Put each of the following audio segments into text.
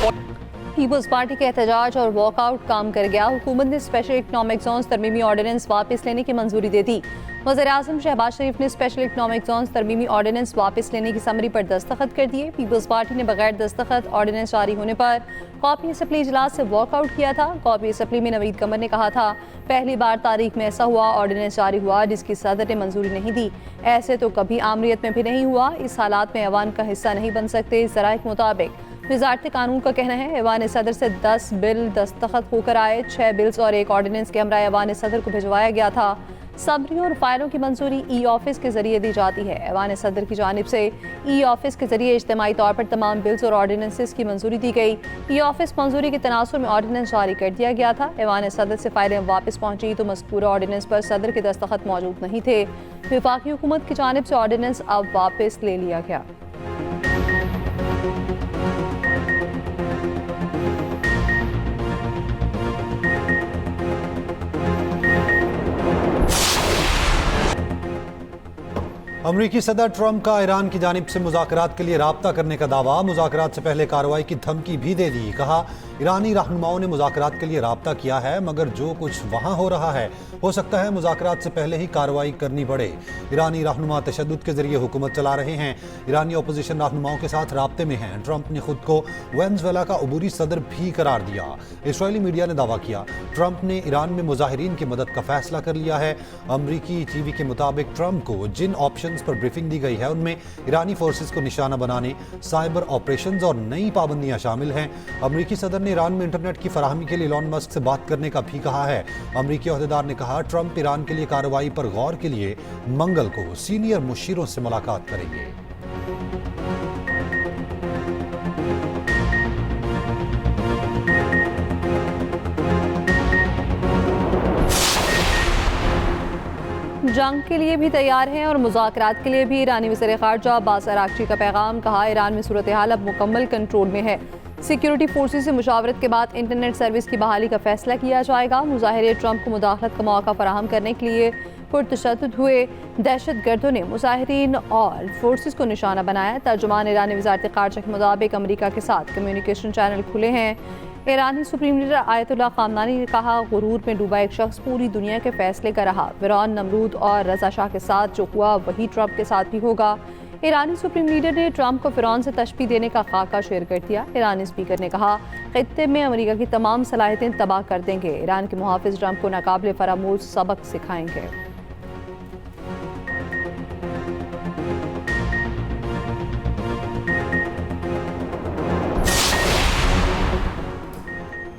Peoples party के एहतजाज और वॉकआउट काम कर गया। हुकूमत ने स्पेशल इकनॉमिक जोन्स तरमीमी ऑर्डिनेंस वापस लेने की मंजूरी दे दी। वज़ीर-ए-आज़म शहबाज शरीफ ने स्पेशल इकनॉमिक जोन्स तरमीमी ऑर्डिनेंस वापस लेने की समरी पर दस्तखत कर दिए। पीपल्स पार्टी ने बगैर दस्तखत ऑर्डिनेंस जारी होने पर कौमी असम्बली इजलास से वॉकआउट किया था। कौमी असम्बली में नवीद कमर ने कहा था, पहली बार तारीख में ऐसा हुआ, ऑर्डिनेंस जारी हुआ जिसकी सदर ने मंजूरी नहीं दी। ऐसे तो कभी आमरीत में भी नहीं हुआ। इस हालात में ऐवान का हिस्सा नहीं बन सकते। ज़राए के मुताबिक वज़ारत कानून का कहना है, ऐवान सदर से 10 बिल दस्तखत होकर आए। 6 बिल्स और एक ऑर्डिनेंस के हमरा ऐवान सदर को भिजवाया गया था। समरी और फाइलों की मंजूरी ई ऑफिस के जरिए दी जाती है। ऐवान सदर की जानिब से ई ऑफिस के जरिए इज्तिमाई तौर पर तमाम बिल्स और ऑर्डिनेंसेस की मंजूरी दी गई। ई ऑफिस मंजूरी के तनासुर में ऑर्डिनेंस जारी कर दिया गया था। ऐवान सदर से फाइलें वापस पहुंची तो मज़कूरा ऑर्डिनेंस पर सदर के दस्तखत मौजूद नहीं थे। वफाकी हुकूमत की जानिब से ऑर्डिनेंस अब वापस ले लिया गया। अमरीकी सदर ट्रंप का ईरान की जानिब से मुज़ाकरात के लिए राब्ता करने का दावा। मुज़ाकरात से पहले कार्रवाई की धमकी भी दे दी। कहा, ईरानी रहनुमाओं ने मुज़ाकरात के लिए राब्ता किया है, मगर जो कुछ वहाँ हो रहा है हो सकता है मुज़ाकरात से पहले ही कार्रवाई करनी पड़े। ईरानी रहनुमा तशद्दुद के जरिए हुकूमत चला रहे हैं। ईरानी अपोजिशन रहनुमाओं के साथ राब्ते में हैं। ट्रंप ने खुद को वेनेज़ुएला का अबूरी सदर भी करार दिया। इसराइली मीडिया ने दावा किया, ट्रंप ने ईरान में मुजाहिरीन की मदद का फैसला कर लिया है। अमरीकी टीवी के मुताबिक ट्रंप को जिन ऑप्शन पर ब्रीफिंग दी गई है उनमें ईरानी फोर्सेस को निशाना बनाने, साइबर ऑपरेशंस और नई पाबंदियां शामिल हैं। अमरीकी सदर ने ईरान में इंटरनेट की फराहमी के लिए इलॉन मस्क से बात करने का भी कहा है। अमरीकी ओहदेदार ने कहा, ट्रंप ईरान के लिए कार्रवाई पर गौर के लिए मंगल को सीनियर मुशीरों से मुलाकात करेंगे। जंग के लिए भी तैयार हैं और मुज़ाकरात के लिए भी। ईरानी वज़ीर ख़ारजा अब्बास अराग़ची का पैगाम। कहा, ईरान में सूरत हाल अब मुकम्मल कंट्रोल में है। सिक्योरिटी फोर्सेस से मुशावरत के बाद इंटरनेट सर्विस की बहाली का फैसला किया जाएगा। मुज़ाहिरे ट्रंप को मुदाखलत का मौका फराहम करने के लिए पुरतशद्दुद हुए। दहशत गर्दों ने मुज़ाहिरीन और फोर्सेस को निशाना बनाया। तर्जुमान ईरानी वज़ारत ख़ारजा के मुताबिक अमरीका के साथ कम्युनिकेशन चैनल खुले हैं। ईरानी सुप्रीम लीडर आयतुल्लाह ख़ामनानी ने कहा, गुरूर में डूबा एक शख्स पूरी दुनिया के फैसले का रहा। फ़िरौन, नमरूद और रज़ा शाह के साथ जो हुआ वही ट्रंप के साथ भी होगा। ईरानी सुप्रीम लीडर ने ट्रंप को फ़िरौन से तशबीह देने का खाका शेयर कर दिया। ईरानी स्पीकर ने कहा, खित्ते में अमरीका की तमाम सलाहियतें तबाह कर देंगे। ईरान के मुहाफ़िज़ ट्रंप को नाकाबिल फरामोश सबक सिखाएंगे।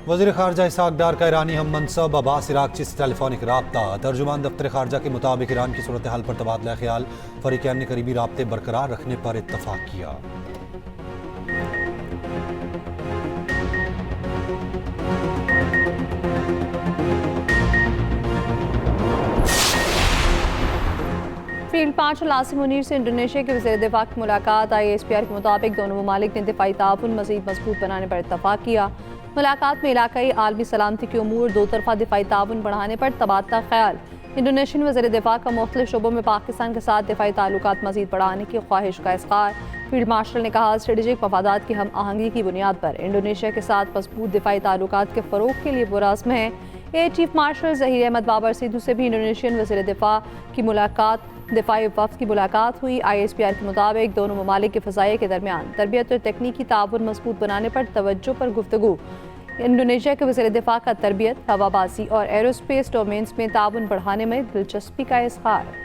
वज़ीर ख़ारजा इसहाक़ डार का ईरानी हम मनसब अब्बास अराग़ची से टेलीफोनिक राब्ता। तर्जुमान दफ्तर ख़ारजा के मुताबिक ईरान की सूरत हाल पर तबादला ख्याल। फ़रीक़ैन ने करीबी राब्ते बरकरार रखने पर इत्तफ़ाक़ किया। फील्ड मार्शल आसिम मुनीर से इंडोनेशिया के वज़ीर दिफ़ा की मुलाकात। ISPR के मुताबिक दोनों ममालिक ने दिफ़ाई ताउन मज़ीद मज़बूत बनाने पर इत्तफ़ाक़ किया। मुलाकात में इलाकाई आलमी सलामती के उमूर, दो तरफ़ा दिफ़ाई ताउन बढ़ाने पर तबादला ख्याल। इंडोनेशियन वज़ीर दिफ़ा का मुख्तलिफ़ शोबों में पाकिस्तान के साथ दिफ़ाई ताल्लुकात मज़ीद बढ़ाने की ख्वाहिश का इज़हार। फील्ड मार्शल ने कहा, स्ट्रेटेजिक मफादात की हम आहंगी की बुनियाद पर इंडोनेशिया के साथ मज़बूत दिफ़ाई ताल्लुकात के फ़रोग़ के लिए पुरअज़्म है। Air chief marshal Zaheer Ahmed Babar Sidhu से भी इंडोनेशियन वज़ीर दिफ़ा की मुलाकात दिफ़ाई वफ़द की मुलाकात हुई। ISPR के मुताबिक दोनों ममालिक के फ़ज़ाइया के दरमियान तरबियत और तकनीकी ताउन मज़बूत बनाने पर तवज्जो पर गुफ्तगू। इंडोनेशिया के वज़ीर दिफ़ा का तरबियत, हवाबाजी और एरोस्पेस डोमेन्स में ताउन बढ़ाने में दिलचस्पी का इज़हार।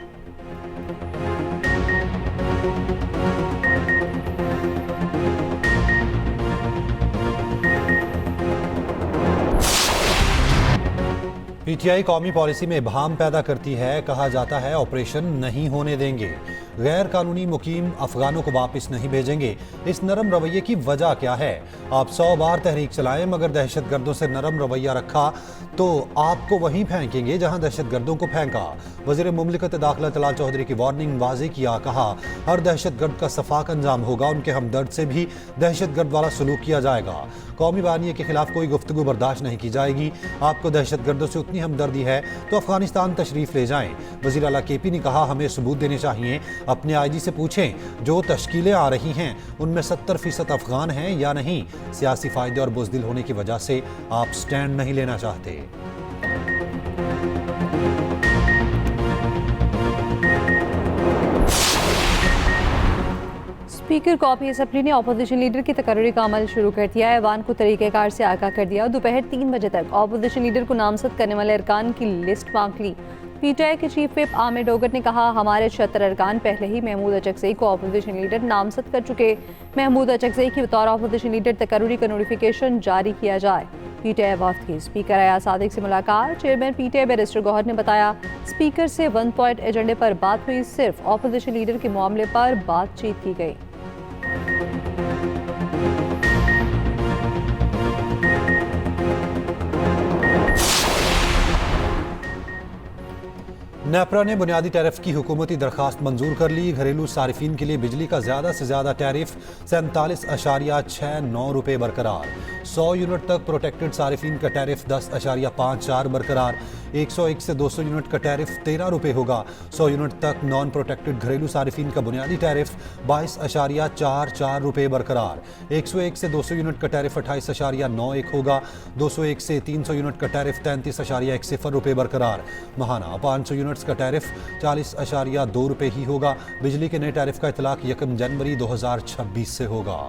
PTI कौमी पॉलिसी में इबहाम पैदा करती है। कहा जाता है ऑपरेशन नहीं होने देंगे, गैर कानूनी मुकीम अफगानों को वापस नहीं भेजेंगे। इस नरम रवैये की वजह क्या है? आप 100 बार तहरीक चलाएं मगर दहशत गर्दों से नरम रवैया रखा तो आपको वहीं फेंकेंगे जहां दहशत गर्दों को फेंका। वज़ीर मुमलिकत दाखिला तलाल चौधरी की वार्निंग वाज़ेह किया। कहा, हर दहशत गर्द का सफाक अंजाम होगा। उनके हमदर्द से भी दहशत गर्द वाला सलूक किया जाएगा। कौमी बानिया के खिलाफ कोई गुफ्तगू बर्दाश्त नहीं की जाएगी। आपको दहशत गर्दों से उतनी हमदर्दी है तो अफगानिस्तान तशरीफ ले जाएं। वज़ीर आला KP ने कहा, हमें सबूत देने चाहिए। अपने आईजी से पूछें जो तश्कीलें आ रही हैं उनमें 70% अफगान हैं या नहीं। सियासी फायदे और बुज़दिल होने की वजह से आप स्टैंड नहीं लेना चाहते। स्पीकर कौमी असम्बली ने अपोजिशन लीडर की तकर्री का अमल शुरू कर दिया है। ऐवान को तरीक़ेकार से आगाह कर दिया। दोपहर 3 बजे तक अपोजिशन लीडर को नामजद करने वाले अरकान की लिस्ट मांग ली। पीटीआई के चीफ विप आमिर डोगर ने कहा, हमारे 76 अरकान पहले ही महमूद अचकज़ई को अपोजिशन लीडर नामजद कर चुके। महमूद अचकज़ई की बतौर अपोजिशन लीडर तकर्री का नोटिफिकेशन जारी किया जाए। पीटीआई वफ्द की स्पीकर अयाज सादिक से मुलाकात। चेयरमैन पीटीआई बैरिस्टर गौहर ने बताया, स्पीकर से 1 पॉइंट एजेंडे पर बात हुई, सिर्फ अपोजिशन लीडर के मामले पर बातचीत की गई। नेपरा ने बुनियादी टैरिफ की हुकूमती दरखास्त मंजूर कर ली। घरेलू सारिफिन के लिए बिजली का ज़्यादा से ज़्यादा टैरिफ 47.69 रुपये बरकरार। 100 यूनिट तक प्रोटेक्टेड सारिफिन का टैरिफ 10.54 बरकरार। 101 से 200 यूनिट का टैरिफ 13 रुपये होगा। 100 यूनिट तक नॉन प्रोटेक्टेड घरेलू सारिफिन का बुनियादी टैरिफ 22.44 रुपये बरकरार। 101 से 200 यूनिट का टैरिफ 28.91 होगा। 201 से 300 यूनिट का टैरिफ 33.10 रुपये बरकरार। महाना 500 यूनिट्स का टैरिफ 40.2 रुपये ही होगा। बिजली के नए टैरिफ का इतलाक 1 जनवरी 2026 से होगा।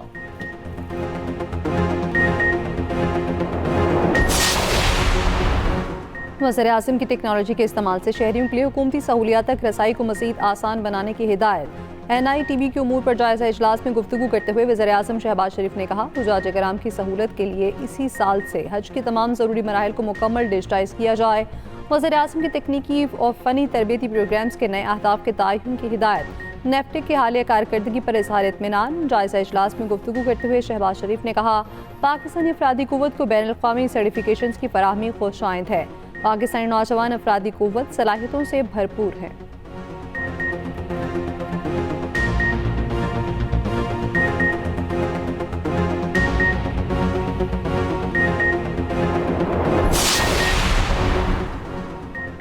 वज़ीर-ए-आज़म की टेक्नोलॉजी के इस्तेमाल से शहरियों के लिए हुकूमती सहूलियात तक रसाई को मज़ीद आसान बनाने की हिदायत। NITV के उमूर पर जायज़ा इजलास में गुफ्तगू करते हुए वज़ीर-ए-आज़म शहबाज शरीफ ने कहा, हुज्जाज कराम की सहूलत के लिए इसी साल से हज के तमाम ज़रूरी मराहिल को मुकम्मल डिजिटाइज़ किया जाए। वज़ीर-ए-आज़म के तकनीकी और फ़नी तरबियती प्रोग्राम्स के नए अहदाफ के तयन की हिदायत। नेफ्टिक की हालिया कारकर्दगी पर इज़हार इत्मीनान। जायज़ा इजलास में गुफ्तगू करते हुए शहबाज शरीफ ने कहा, पाकिस्तानी अफरादी क़ुव्वत को बैनुल-अक़वामी सर्टिफिकेशंस की फराहमी खुशाइंद है। पाकिस्तानी नौजवान अफरादी क़ुव्वत सलाहियतों से भरपूर है।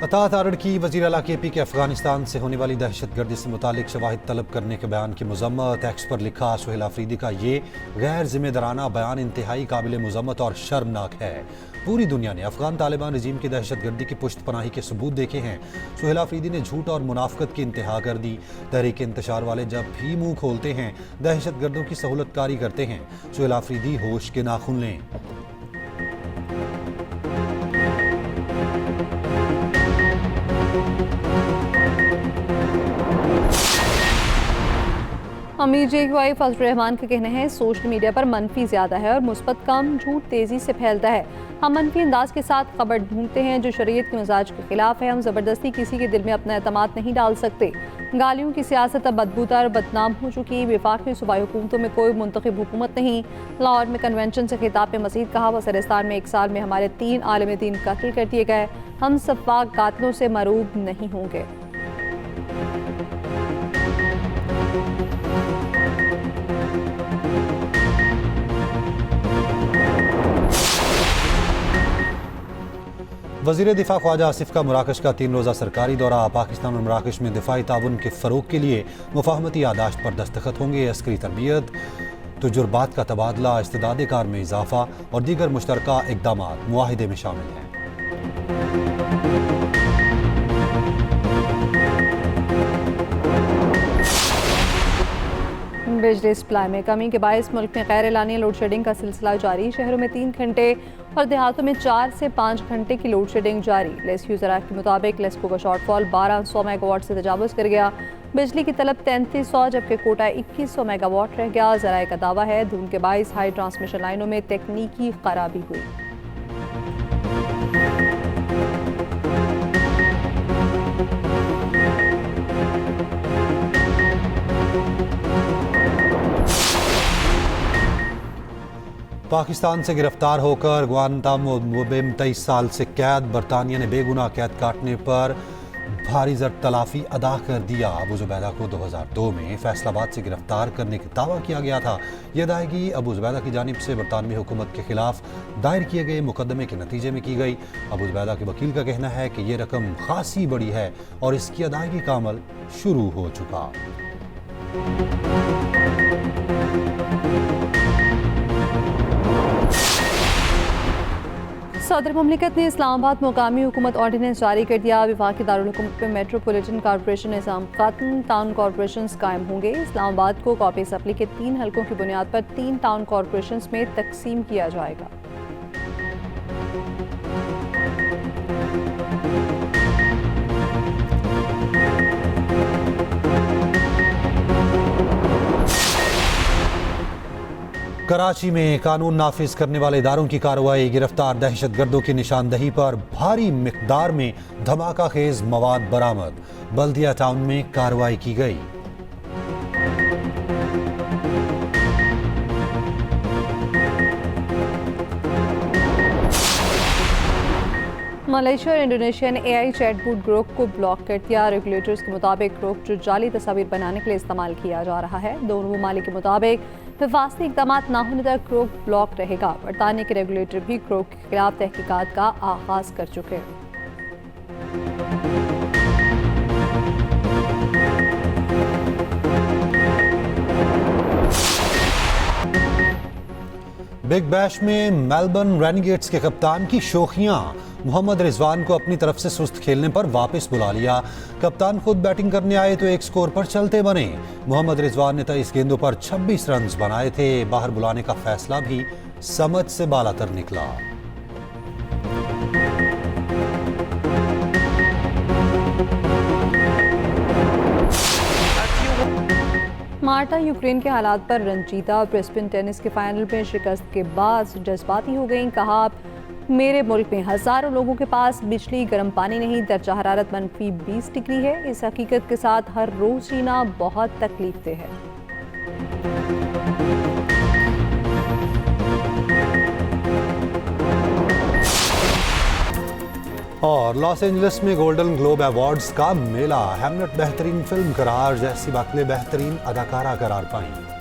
अतात आरड़ की वज़ीर आला KP के अफगानिस्तान से होने वाली दहशतगर्दी से मुतालिक शवाहिद तलब करने के बयान की मज़म्मत। एक्स पर लिखा, सुहेल आफरीदी का ये गैर जिम्मेदाराना बयान इंतहाई काबिल मज़म्मत और शर्मनाक है। पूरी दुनिया ने अफगान तालिबान रजीम की दहशतगर्दी की पुश्त पनाही के सबूत देखे हैं। सुहेल आफरीदी ने झूठ और मुनाफकत की इंतहा कर दी। तहरीक इंतशार वाले जब भी मुंह खोलते हैं दहशतगर्दों की सहूलतकारी करते हैं। सुहेल आफरीदी होश के नाखून लें। अमीर JQI फजल रहमान का कहना है, सोशल मीडिया पर मनफी ज़्यादा है और मुस्बत कम। झूठ तेज़ी से फैलता है। हम मनफी अंदाज के साथ खबर ढूंढते हैं जो शरीयत के मिजाज के खिलाफ है। हम ज़बरदस्ती किसी के दिल में अपना एतमाद नहीं डाल सकते। गालियों की सियासत अब बदबूदार और बदनाम हो चुकी। वफाकी सूबाई हुकूमतों में कोई मुंतखब हुकूमत नहीं। लाहौर में कन्वेंशन से खिताब में मज़ीद कहा, वज़ीरिस्तान में 1 साल में हमारे 3 आलिम दीन कत्ल कर दिए गए। हम सफाक कातलों से मरूब नहीं होंगे। वज़ीर दिफा ख्वाजा आसिफ का मराकश का 3 रोज़ा सरकारी दौरा। पाकिस्तान और मराकश में दिफाई ताउन के फ़रोग के लिए मुफाहमती यादाश्त पर दस्तखत होंगे। अस्करी तरबियत, तजुर्बात का तबादला, इस्तिदाद कार में इजाफा और दीगर मुश्तरका इक़दामात मुआहिदे में शामिल हैं। बिजली सप्लाई में कमी के बायस मुल्क में गैर एलानिया लोड शेडिंग का सिलसिला जारी। शहरों में 3 घंटे और देहातों में 4 से 5 घंटे की लोड शेडिंग जारी। लेस्क्यू ज़राए के मुताबिक लेस्को का शॉर्टफॉल 1200 मेगावाट से तजावुज़ कर गया। बिजली की तलब 3300 जबकि कोटा 2100 मेगावाट रह गया। ज़राए का दावा है धुंध के बायस हाई ट्रांसमिशन लाइनों में तकनीकी खराबी हुई। पाकिस्तान से गिरफ्तार होकर गुआंतानामो बे 23 साल से कैद। बरतानिया ने बेगुनाह कैद काटने पर भारी ज़र तलाफ़ी अदा कर दिया। अबू ज़ुबैदा को 2002 में फैसलाबाद से गिरफ्तार करने का दावा किया गया था। यह अदायगी अबू ज़ुबैदा की जानिब से बरतानवी हुकूमत के खिलाफ दायर किए गए मुकदमे के नतीजे में की गई। अबू ज़ुबैदा के वकील का कहना है कि यह रकम खासी बड़ी है और इसकी अदायगी का अमल शुरू हो चुका। सदर मुमलिकत ने इस्लामाबाद मुकामी हुकूमत ऑर्डिनेंस जारी कर दिया। वफाकी दारुल हुकूमत में मेट्रोपॉलिटन कॉरपोरेशन निज़ाम खत्म, टाउन कॉरपोरेशन कायम होंगे। इस्लामाबाद को कॉपी असम्बली के 3 हलकों की बुनियाद पर 3 टाउन कॉरपोरेशन में तकसीम किया जाएगा। कराची में कानून नाफिज करने वाले इदारों की कार्रवाई, गिरफ्तार दहशतगर्दों की निशानदही पर भारी मिकदार में धमाका खेज मवाद बरामद, बल्दिया टाउन में कार्रवाई की गई। मलेशिया और इंडोनेशिया ने AI चैटबॉट ग्रुप को ब्लॉक कर दिया। रेगुलेटर्स के मुताबिक ग्रुप जो जाली तस्वीर बनाने के लिए इस्तेमाल किया जा रहा है। दोनों ममालिक के मुताबिक हिफाजती इक़दाम न होने तक ग्रुप ब्लॉक रहेगा। बरतानिया के रेगुलेटर भी ग्रुप के खिलाफ तहकीकात का आगाज कर चुके हैं। बिग बैश में मेलबर्न रेनिगेट्स के कप्तान की शोखियां, मोहम्मद रिजवान को अपनी तरफ से सुस्त खेलने पर वापस बुला लिया। कप्तान खुद बैटिंग करने आए तो एक स्कोर पर चलते बने। मोहम्मद रिजवान ने 23 गेंदों पर 26 रन बनाए थे। बाहर बुलाने का फैसला भी समझ से बालातर निकला। मार्टा यूक्रेन के हालात पर रंजीदा, ब्रिस्बेन टेनिस के फाइनल में शिकस्त के बाद जज्बाती हो गई। कहा, मेरे मुल्क में हजारों लोगों के पास बिजली, गर्म पानी नहीं, दर्जा हरारत -20 डिग्री है। इस हकीकत के साथ हर रोज जीना बहुत तकलीफदेह है। और लॉस एंजलिस में गोल्डन ग्लोब अवार्ड्स का मेला, हैमलेट बेहतरीन फिल्म करार, जैसी बाकले बेहतरीन अदाकारा करार पाई।